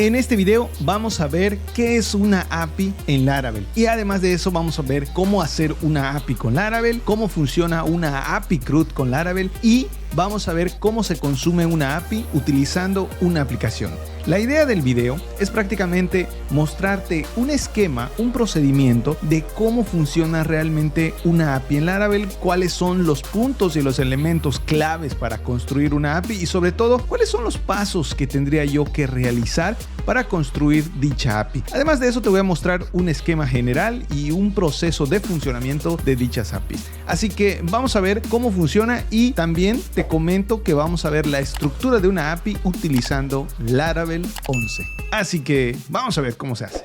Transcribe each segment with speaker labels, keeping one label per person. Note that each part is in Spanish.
Speaker 1: En este video vamos a ver qué es una API en Laravel y además de eso vamos a ver cómo hacer una API con Laravel, cómo funciona una API CRUD con Laravel y vamos a ver cómo se consume una API utilizando una aplicación. La idea del video es prácticamente mostrarte un esquema, un procedimiento de cómo funciona realmente una API en Laravel, cuáles son los puntos y los elementos claves para construir una API y sobre todo cuáles son los pasos que tendría yo que realizar para construir dicha API. Además de eso te voy a mostrar un esquema general y un proceso de funcionamiento de dichas APIs. Así que vamos a ver cómo funciona y también te comento que vamos a ver la estructura de una API utilizando Laravel 11. Así que vamos a ver cómo se hace.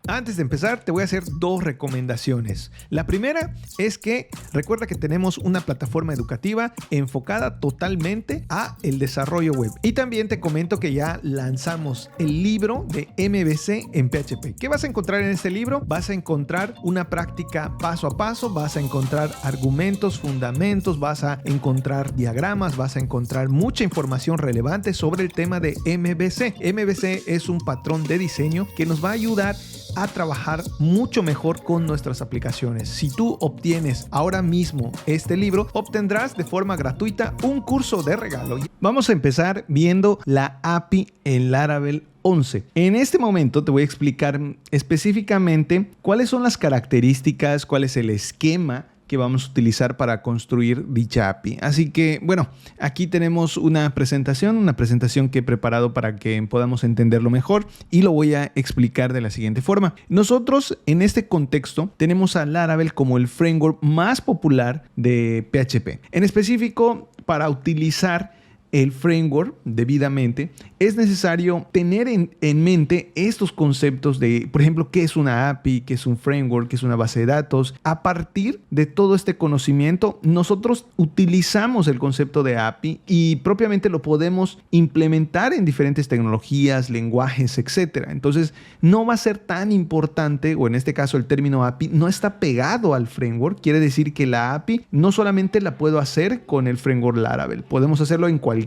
Speaker 1: Antes de empezar, te voy a hacer dos recomendaciones. La primera es que recuerda que tenemos una plataforma educativa enfocada totalmente a el desarrollo web. Y también te comento que ya lanzamos el libro de MVC en PHP. ¿Qué vas a encontrar en este libro? Vas a encontrar una práctica paso a paso, vas a encontrar argumentos, fundamentos, vas a encontrar diagramas, vas a encontrar mucha información relevante sobre el tema de MVC. MVC es un patrón de diseño que nos va a ayudar a trabajar mucho mejor con nuestras aplicaciones. Si tú obtienes ahora mismo este libro, obtendrás de forma gratuita un curso de regalo. Vamos a empezar viendo la API en Laravel 11. En este momento te voy a explicar específicamente cuáles son las características, cuál es el esquema que vamos a utilizar para construir dicha API. Así que, bueno, aquí tenemos una presentación que he preparado para que podamos entenderlo mejor y lo voy a explicar de la siguiente forma. Nosotros, en este contexto, tenemos a Laravel como el framework más popular de PHP. En específico, para utilizar el framework debidamente, es necesario tener en mente estos conceptos de, por ejemplo, qué es una API, qué es un framework, qué es una base de datos. A partir de todo este conocimiento, nosotros utilizamos el concepto de API y propiamente lo podemos implementar en diferentes tecnologías, lenguajes, etc. Entonces, no va a ser tan importante, o en este caso el término API no está pegado al framework. Quiere decir que la API no solamente la puedo hacer con el framework Laravel, podemos hacerlo en cualquier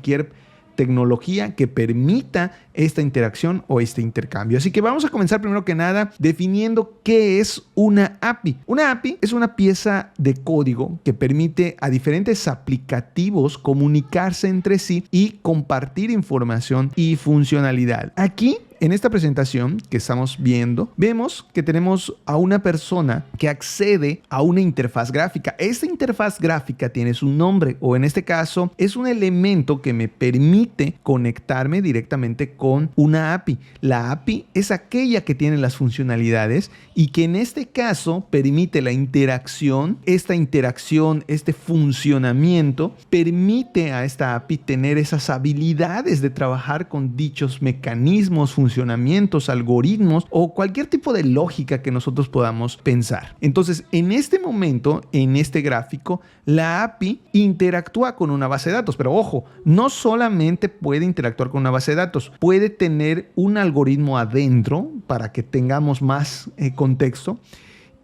Speaker 1: tecnología que permita esta interacción o este intercambio. Así que vamos a comenzar primero que nada definiendo qué es una API. Una API es una pieza de código que permite a diferentes aplicativos comunicarse entre sí y compartir información y funcionalidad. Aquí, en esta presentación que estamos viendo, vemos que tenemos a una persona que accede a una interfaz gráfica. Esta interfaz gráfica tiene su nombre, o en este caso es un elemento que me permite conectarme directamente con una API. La API es aquella que tiene las funcionalidades y que en este caso permite la interacción. Esta interacción, este funcionamiento, permite a esta API tener esas habilidades de trabajar con dichos mecanismos, funcionamientos, algoritmos o cualquier tipo de lógica que nosotros podamos pensar. Entonces, en este momento, en este gráfico, la API interactúa con una base de datos, pero ojo, no solamente puede interactuar con una base de datos, puede tener un algoritmo adentro para que tengamos más contexto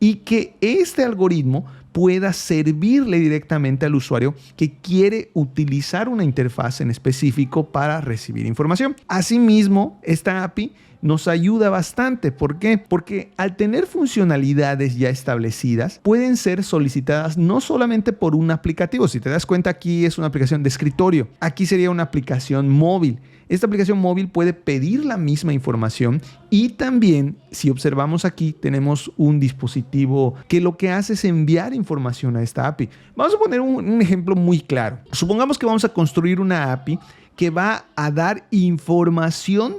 Speaker 1: y que este algoritmo pueda servirle directamente al usuario que quiere utilizar una interfaz en específico para recibir información. Asimismo, esta API nos ayuda bastante. ¿Por qué? Porque al tener funcionalidades ya establecidas, pueden ser solicitadas no solamente por un aplicativo. Si te das cuenta, aquí es una aplicación de escritorio. Aquí sería una aplicación móvil. Esta aplicación móvil puede pedir la misma información y también, si observamos aquí, tenemos un dispositivo que lo que hace es enviar información a esta API. Vamos a poner un ejemplo muy claro. Supongamos que vamos a construir una API que va a dar información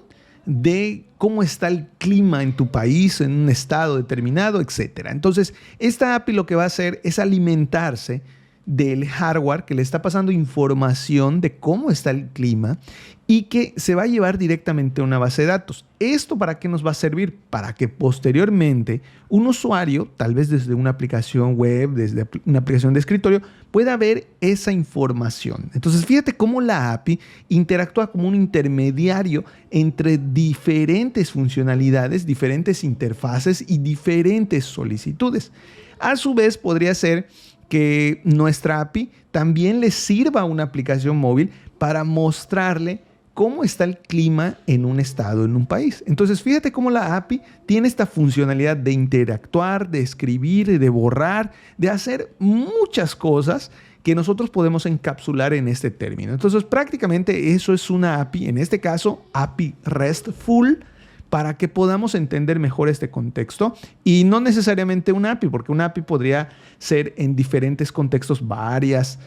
Speaker 1: de cómo está el clima en tu país, en un estado determinado, etc. Entonces, esta API lo que va a hacer es alimentarse del hardware que le está pasando información de cómo está el clima y que se va a llevar directamente a una base de datos. ¿Esto para qué nos va a servir? Para que posteriormente un usuario, tal vez desde una aplicación web, desde una aplicación de escritorio, pueda ver esa información. Entonces, fíjate cómo la API interactúa como un intermediario entre diferentes funcionalidades, diferentes interfaces y diferentes solicitudes. A su vez, podría ser que nuestra API también le sirva a una aplicación móvil para mostrarle cómo está el clima en un estado, en un país. Entonces, fíjate cómo la API tiene esta funcionalidad de interactuar, de escribir, de borrar, de hacer muchas cosas que nosotros podemos encapsular en este término. Entonces, prácticamente eso es una API, en este caso, API RESTful, para que podamos entender mejor este contexto y no necesariamente una API, porque una API podría ser en diferentes contextos varias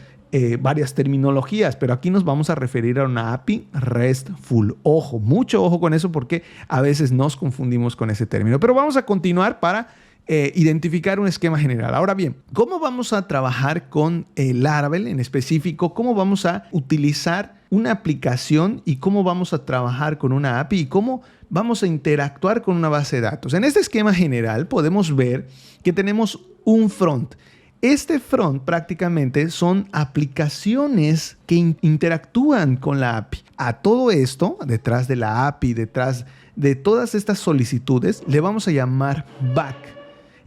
Speaker 1: terminologías, pero aquí nos vamos a referir a una API RESTful. Ojo, mucho ojo con eso porque a veces nos confundimos con ese término. Pero vamos a continuar para identificar un esquema general. Ahora bien, ¿cómo vamos a trabajar con Laravel en específico? ¿Cómo vamos a utilizar una aplicación y cómo vamos a trabajar con una API y cómo vamos a interactuar con una base de datos? En este esquema general podemos ver que tenemos un front. Este front prácticamente son aplicaciones que interactúan con la API. A todo esto, detrás de la API, detrás de todas estas solicitudes, le vamos a llamar back.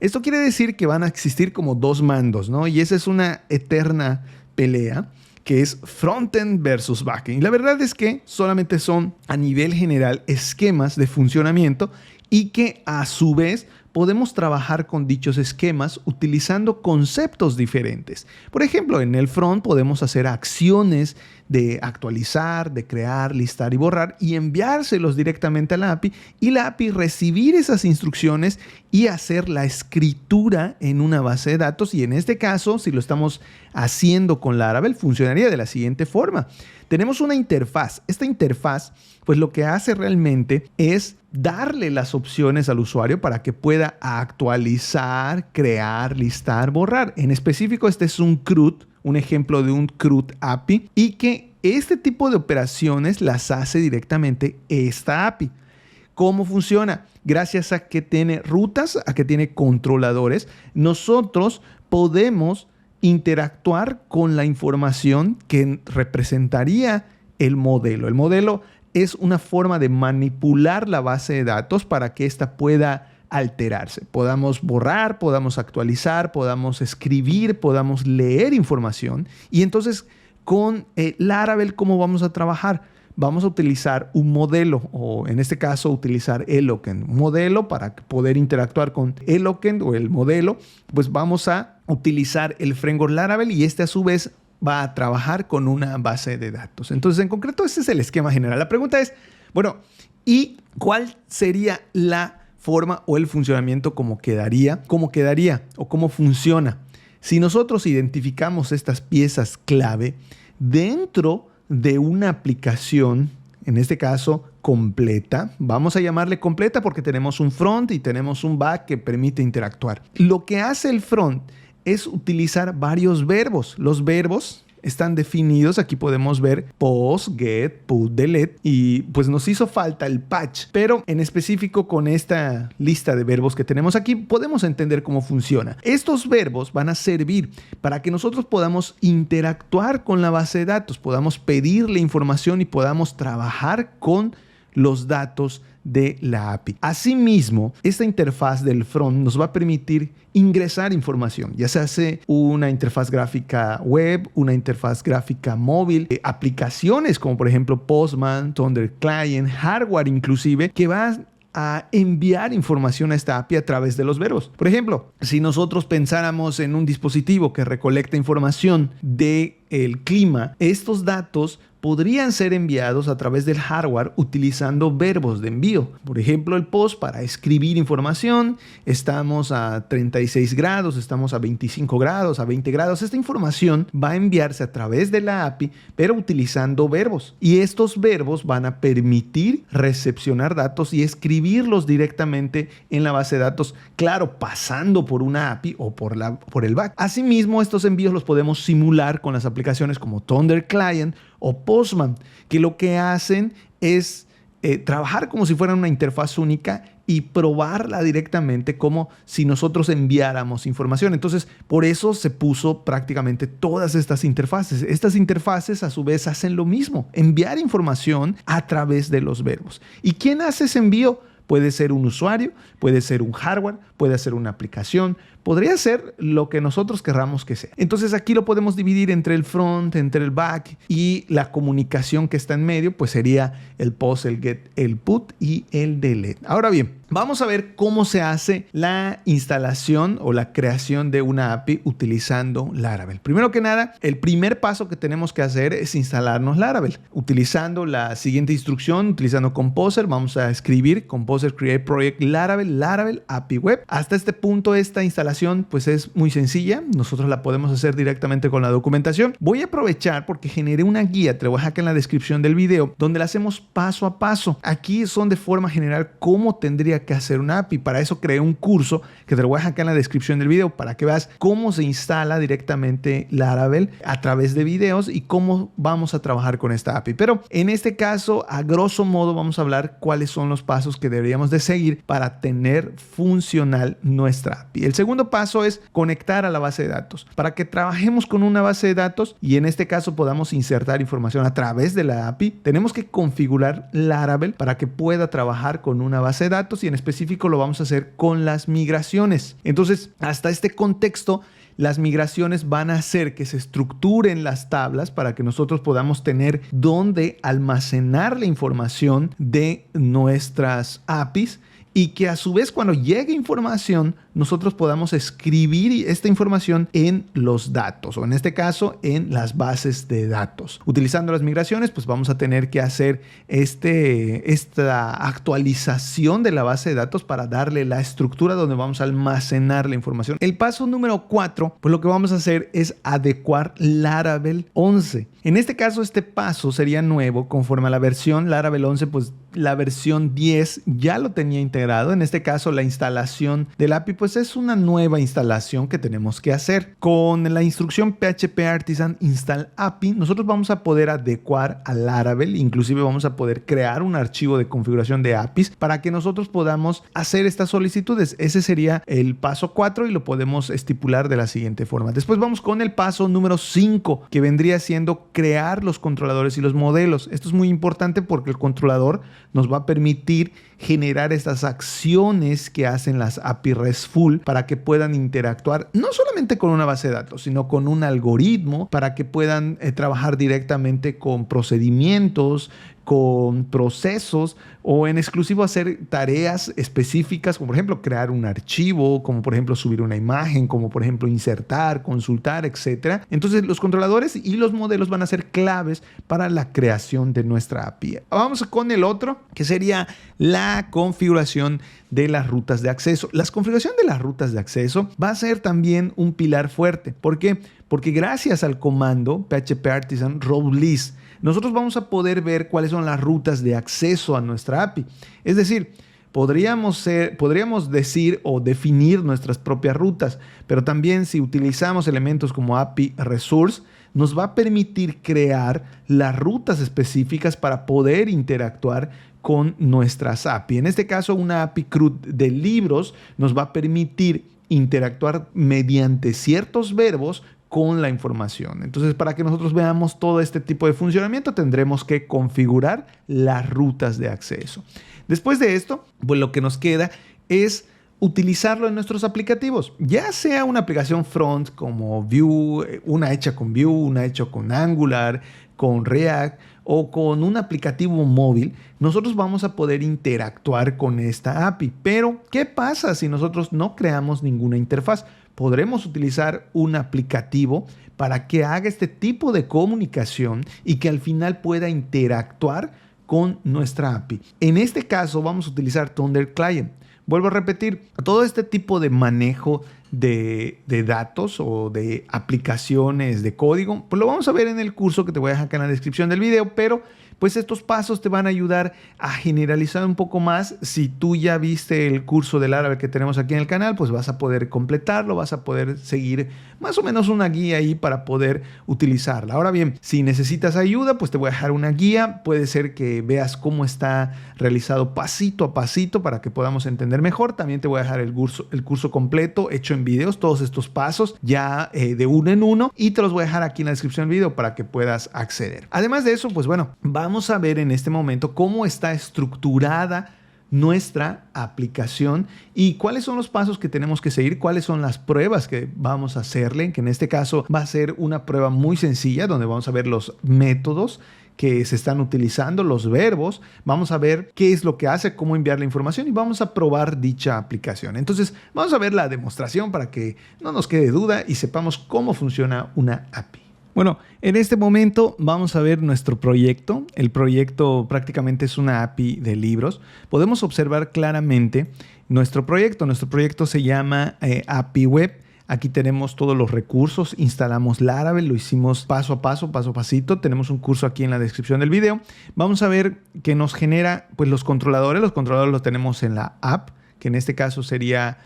Speaker 1: Esto quiere decir que van a existir como dos mandos, ¿no? Y esa es una eterna pelea, que es frontend versus backend. Y la verdad es que solamente son a nivel general esquemas de funcionamiento y que a su vez podemos trabajar con dichos esquemas utilizando conceptos diferentes. Por ejemplo, en el front podemos hacer acciones de actualizar, de crear, listar y borrar y enviárselos directamente a la API y la API recibir esas instrucciones y hacer la escritura en una base de datos. Y en este caso, si lo estamos haciendo con Laravel, funcionaría de la siguiente forma. Tenemos una interfaz. Esta interfaz, pues lo que hace realmente es darle las opciones al usuario para que pueda actualizar, crear, listar, borrar. En específico, este es un CRUD, un ejemplo de un CRUD API, y que este tipo de operaciones las hace directamente esta API. ¿Cómo funciona? Gracias a que tiene rutas, a que tiene controladores, nosotros podemos interactuar con la información que representaría el modelo. El modelo es una forma de manipular la base de datos para que ésta pueda alterarse. Podamos borrar, podamos actualizar, podamos escribir, podamos leer información. Y entonces con Laravel, ¿cómo vamos a trabajar? Vamos a utilizar un modelo, o en este caso utilizar Eloquent. Un modelo para poder interactuar con Eloquent o el modelo, pues vamos a utilizar el framework Laravel y este a su vez va a trabajar con una base de datos. Entonces, en concreto, ese es el esquema general. La pregunta es, bueno, ¿y cuál sería la forma o el funcionamiento cómo quedaría o cómo funciona? Si nosotros identificamos estas piezas clave dentro de una aplicación, en este caso completa, vamos a llamarle completa porque tenemos un front y tenemos un back que permite interactuar. Lo que hace el front es utilizar varios verbos. Los verbos están definidos. Aquí podemos ver post, get, put, delete. Y pues nos hizo falta el patch. Pero en específico con esta lista de verbos que tenemos aquí, podemos entender cómo funciona. Estos verbos van a servir para que nosotros podamos interactuar con la base de datos, podamos pedirle información y podamos trabajar con los datos de la API. Asimismo, esta interfaz del front nos va a permitir ingresar información, ya se hace una interfaz gráfica web, una interfaz gráfica móvil, aplicaciones como por ejemplo Postman, Thunder Client, hardware inclusive, que va a enviar información a esta API a través de los verbos. Por ejemplo, si nosotros pensáramos en un dispositivo que recolecta información del clima, estos datos podrían ser enviados a través del hardware utilizando verbos de envío. Por ejemplo, el post para escribir información, estamos a 36 grados, estamos a 25 grados, a 20 grados. Esta información va a enviarse a través de la API, pero utilizando verbos. Y estos verbos van a permitir recepcionar datos y escribirlos directamente en la base de datos, claro, pasando por una API o por el back. Asimismo, estos envíos los podemos simular con las aplicaciones como Thunder Client o Postman, que lo que hacen es trabajar como si fuera una interfaz única y probarla directamente como si nosotros enviáramos información. Entonces, por eso se puso prácticamente todas estas interfaces. Estas interfaces a su vez hacen lo mismo, enviar información a través de los verbos. ¿Y quién hace ese envío? Puede ser un usuario, puede ser un hardware, puede ser una aplicación, podría ser lo que nosotros querramos que sea. Entonces aquí lo podemos dividir entre el front, entre el back, y la comunicación que está en medio pues sería el post, el get, el put y el delete. Ahora bien, vamos a ver cómo se hace la instalación o la creación de una API utilizando Laravel. Primero que nada, el primer paso que tenemos que hacer es instalarnos Laravel. Utilizando la siguiente instrucción, utilizando Composer, vamos a escribir Composer Create Project Laravel API Web. Hasta este punto esta instalación pues es muy sencilla. Nosotros la podemos hacer directamente con la documentación. Voy a aprovechar porque generé una guía, te lo voy a dejar acá en la descripción del video, donde la hacemos paso a paso. Aquí son de forma general cómo tendría que hacer una API. Para eso creé un curso que te lo voy a dejar acá en la descripción del video para que veas cómo se instala directamente Laravel a través de videos y cómo vamos a trabajar con esta API. Pero en este caso, a grosso modo, vamos a hablar cuáles son los pasos que deberíamos de seguir para tener funcional nuestra API. El segundo paso es conectar a la base de datos. Para que trabajemos con una base de datos y en este caso podamos insertar información a través de la API, tenemos que configurar Laravel para que pueda trabajar con una base de datos y en específico lo vamos a hacer con las migraciones. Entonces, hasta este contexto, las migraciones van a hacer que se estructuren las tablas para que nosotros podamos tener dónde almacenar la información de nuestras APIs y que a su vez cuando llegue información nosotros podamos escribir esta información en los datos o en este caso en las bases de datos. Utilizando las migraciones pues vamos a tener que hacer esta actualización de la base de datos para darle la estructura donde vamos a almacenar la información. El paso número 4 pues lo que vamos a hacer es adecuar Laravel 11. En este caso este paso sería nuevo conforme a la versión Laravel 11 pues la versión 10 ya lo tenía integrado. En este caso la instalación del API pues es una nueva instalación que tenemos que hacer. Con la instrucción PHP Artisan Install API nosotros vamos a poder adecuar a Laravel, inclusive vamos a poder crear un archivo de configuración de APIs para que nosotros podamos hacer estas solicitudes. Ese sería el paso 4 y lo podemos estipular de la siguiente forma. Después vamos con el paso número 5 que vendría siendo crear los controladores y los modelos. Esto es muy importante porque el controlador nos va a permitir generar estas acciones que hacen las API RESTful para que puedan interactuar no solamente con una base de datos, sino con un algoritmo para que puedan trabajar directamente con procedimientos, con procesos o en exclusivo hacer tareas específicas como por ejemplo crear un archivo, como por ejemplo subir una imagen, como por ejemplo insertar, consultar, etc. Entonces los controladores y los modelos van a ser claves para la creación de nuestra API. Vamos con el otro que sería la configuración de las rutas de acceso. La configuración de las rutas de acceso va a ser también un pilar fuerte. ¿Por qué? Porque gracias al comando PHP Artisan Route List nosotros vamos a poder ver cuáles son las rutas de acceso a nuestra API. Es decir, podríamos decir o definir nuestras propias rutas, pero también si utilizamos elementos como API Resource, nos va a permitir crear las rutas específicas para poder interactuar con nuestras API. En este caso, una API CRUD de libros nos va a permitir interactuar mediante ciertos verbos con la información. Entonces, para que nosotros veamos todo este tipo de funcionamiento, tendremos que configurar las rutas de acceso. Después de esto, pues lo que nos queda es utilizarlo en nuestros aplicativos, ya sea una aplicación front como Vue, una hecha con Vue, una hecha con Angular, con React o con un aplicativo móvil, nosotros vamos a poder interactuar con esta API. Pero, ¿qué pasa si nosotros no creamos ninguna interfaz? Podremos utilizar un aplicativo para que haga este tipo de comunicación y que al final pueda interactuar con nuestra API. En este caso vamos a utilizar Thunder Client. Vuelvo a repetir, todo este tipo de manejo de datos o de aplicaciones de código, pues lo vamos a ver en el curso que te voy a dejar acá en la descripción del video, pero pues estos pasos te van a ayudar a generalizar un poco más. Si tú ya viste el curso de Laravel que tenemos aquí en el canal, pues vas a poder completarlo, vas a poder seguir más o menos una guía ahí para poder utilizarla. Ahora bien, si necesitas ayuda, pues te voy a dejar una guía. Puede ser que veas cómo está realizado pasito a pasito para que podamos entender mejor. También te voy a dejar el curso completo hecho en videos, todos estos pasos ya de uno en uno, y te los voy a dejar aquí en la descripción del video para que puedas acceder. Además de eso, pues bueno, vamos a ver en este momento cómo está estructurada nuestra aplicación y cuáles son los pasos que tenemos que seguir, cuáles son las pruebas que vamos a hacerle, que en este caso va a ser una prueba muy sencilla donde vamos a ver los métodos que se están utilizando, los verbos, vamos a ver qué es lo que hace, cómo enviar la información y vamos a probar dicha aplicación. Entonces vamos a ver la demostración para que no nos quede duda y sepamos cómo funciona una API. Bueno, en este momento vamos a ver nuestro proyecto. El proyecto prácticamente es una API de libros. Podemos observar claramente nuestro proyecto. Nuestro proyecto se llama API Web. Aquí tenemos todos los recursos, instalamos Laravel, lo hicimos paso a paso, paso a pasito. Tenemos un curso aquí en la descripción del video. Vamos a ver que nos genera pues, los controladores. Los controladores los tenemos en la app, que en este caso sería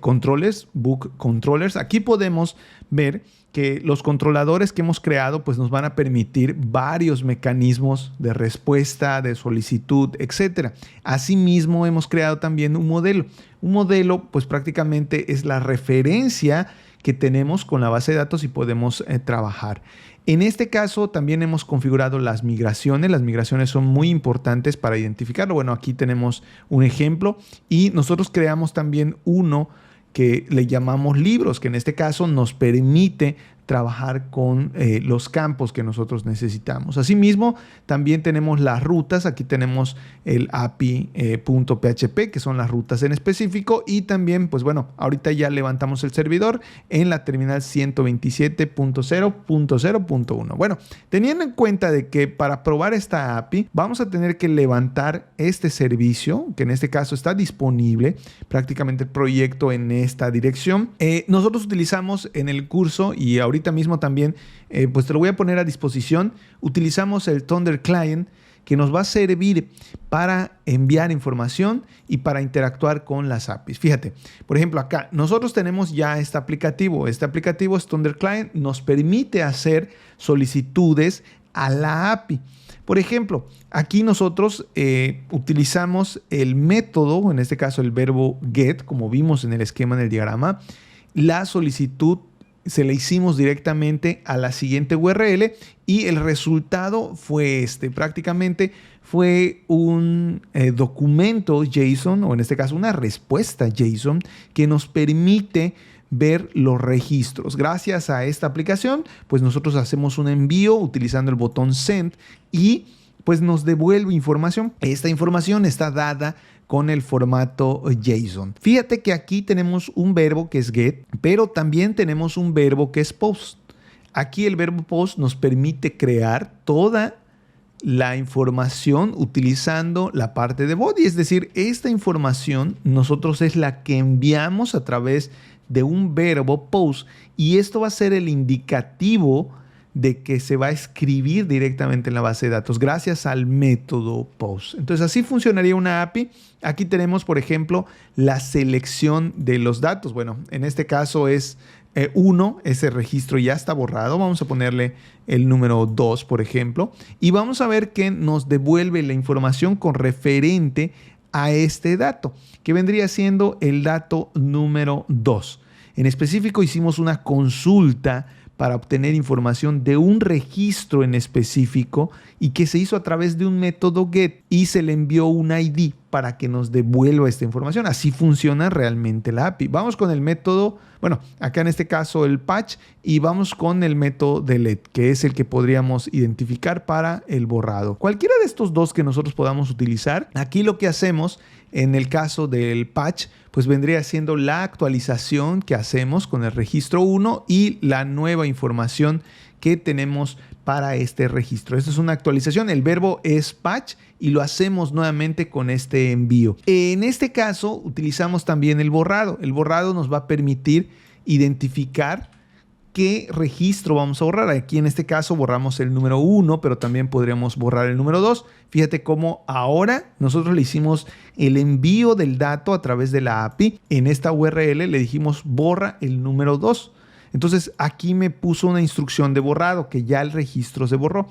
Speaker 1: controles, book controllers. Aquí podemos ver que los controladores que hemos creado pues, nos van a permitir varios mecanismos de respuesta, de solicitud, etc. Asimismo, hemos creado también un modelo. Un modelo pues, prácticamente es la referencia que tenemos con la base de datos y podemos trabajar. En este caso también hemos configurado las migraciones. Las migraciones son muy importantes para identificarlo. Bueno, aquí tenemos un ejemplo y nosotros creamos también uno que le llamamos libros, que en este caso nos permite trabajar con los campos que nosotros necesitamos. Asimismo, también tenemos las rutas. Aquí tenemos el API.php, que son las rutas en específico. Y también, pues bueno, ahorita ya levantamos el servidor en la terminal 127.0.0.1. Bueno, teniendo en cuenta de que para probar esta API vamos a tener que levantar este servicio, que en este caso está disponible, prácticamente el proyecto en esta dirección. Nosotros utilizamos en el curso y ahorita mismo también, pues te lo voy a poner a disposición. Utilizamos el Thunder Client que nos va a servir para enviar información y para interactuar con las APIs. Fíjate, por ejemplo, acá nosotros tenemos ya este aplicativo. Este aplicativo es Thunder Client, nos permite hacer solicitudes a la API. Por ejemplo, aquí nosotros utilizamos el método, en este caso el verbo get, como vimos en el esquema en el diagrama. La solicitud se le hicimos directamente a la siguiente URL y el resultado fue este. Prácticamente fue un documento JSON, o en este caso una respuesta JSON, que nos permite ver los registros. Gracias a esta aplicación, pues nosotros hacemos un envío utilizando el botón Send y pues nos devuelve información. Esta información está dada con el formato JSON. Fíjate que aquí tenemos un verbo que es get, pero también tenemos un verbo que es post. Aquí el verbo post nos permite crear toda la información utilizando la parte de body, es decir, esta información nosotros es la que enviamos a través de un verbo post y esto va a ser el indicativo de que se va a escribir directamente en la base de datos gracias al método post. Entonces así funcionaría una API. Aquí tenemos, por ejemplo, la selección de los datos. Bueno, en este caso es 1, ese registro ya está borrado. Vamos a ponerle el número 2, por ejemplo, y vamos a ver que nos devuelve la información con referente a este dato, que vendría siendo el dato número 2. En específico hicimos una consulta para obtener información de un registro en específico y que se hizo a través de un método get y se le envió un ID para que nos devuelva esta información. Así funciona realmente la API. Vamos con el método, bueno, acá en este caso el patch, y vamos con el método delete, que es el que podríamos identificar para el borrado. Cualquiera de estos dos que nosotros podamos utilizar, aquí lo que hacemos en el caso del patch, pues vendría siendo la actualización que hacemos con el registro 1 y la nueva información que tenemos para este registro. Esta es una actualización, el verbo es patch y lo hacemos nuevamente con este envío. En este caso utilizamos también el borrado. El borrado nos va a permitir identificar qué registro vamos a borrar. Aquí en este caso borramos el número 1, pero también podríamos borrar el número 2. Fíjate cómo ahora nosotros le hicimos el envío del dato a través de la API. En esta URL le dijimos borra el número 2. Entonces aquí me puso una instrucción de borrado, que ya el registro se borró.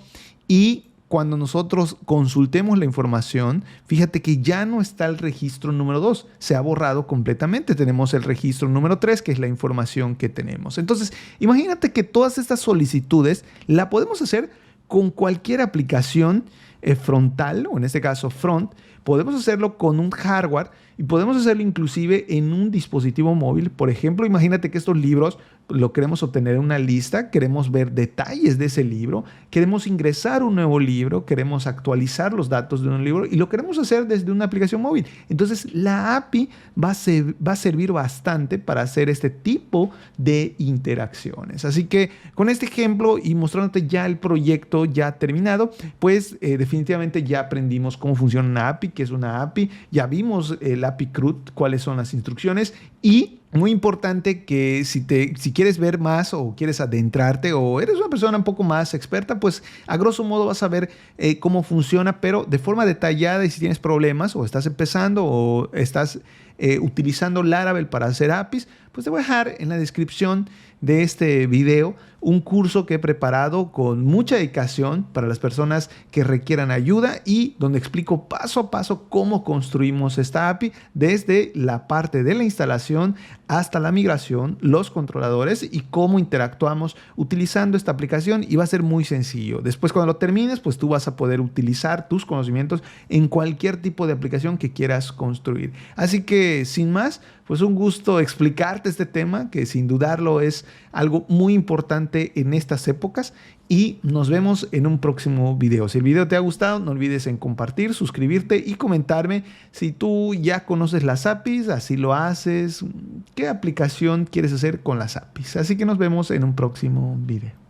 Speaker 1: Y cuando nosotros consultemos la información, fíjate que ya no está el registro número 2, se ha borrado completamente. Tenemos el registro número 3, que es la información que tenemos. Entonces, imagínate que todas estas solicitudes la podemos hacer con cualquier aplicación frontal, o en este caso front, podemos hacerlo con un hardware y podemos hacerlo inclusive en un dispositivo móvil. Por ejemplo, imagínate que estos libros lo queremos obtener en una lista, queremos ver detalles de ese libro, queremos ingresar un nuevo libro, queremos actualizar los datos de un libro y lo queremos hacer desde una aplicación móvil. Entonces la API va a servir bastante para hacer este tipo de interacciones. Así que con este ejemplo y mostrándote ya el proyecto ya terminado, pues definitivamente ya aprendimos cómo funciona una API, qué es una API, ya vimos el API CRUD, cuáles son las instrucciones y muy importante que si quieres ver más o quieres adentrarte o eres una persona un poco más experta, pues a grosso modo vas a ver cómo funciona, pero de forma detallada y si tienes problemas o estás empezando o estás utilizando Laravel para hacer APIs, pues te voy a dejar en la descripción de este video un curso que he preparado con mucha dedicación para las personas que requieran ayuda y donde explico paso a paso cómo construimos esta API desde la parte de la instalación hasta la migración, los controladores y cómo interactuamos utilizando esta aplicación y va a ser muy sencillo. Después cuando lo termines, pues tú vas a poder utilizar tus conocimientos en cualquier tipo de aplicación que quieras construir. Así que sin más, pues un gusto explicarte este tema que sin dudarlo es algo muy importante en estas épocas y nos vemos en un próximo video. Si el video te ha gustado, no olvides en compartir, suscribirte y comentarme si tú ya conoces las APIs, así lo haces, qué aplicación quieres hacer con las APIs. Así que nos vemos en un próximo video.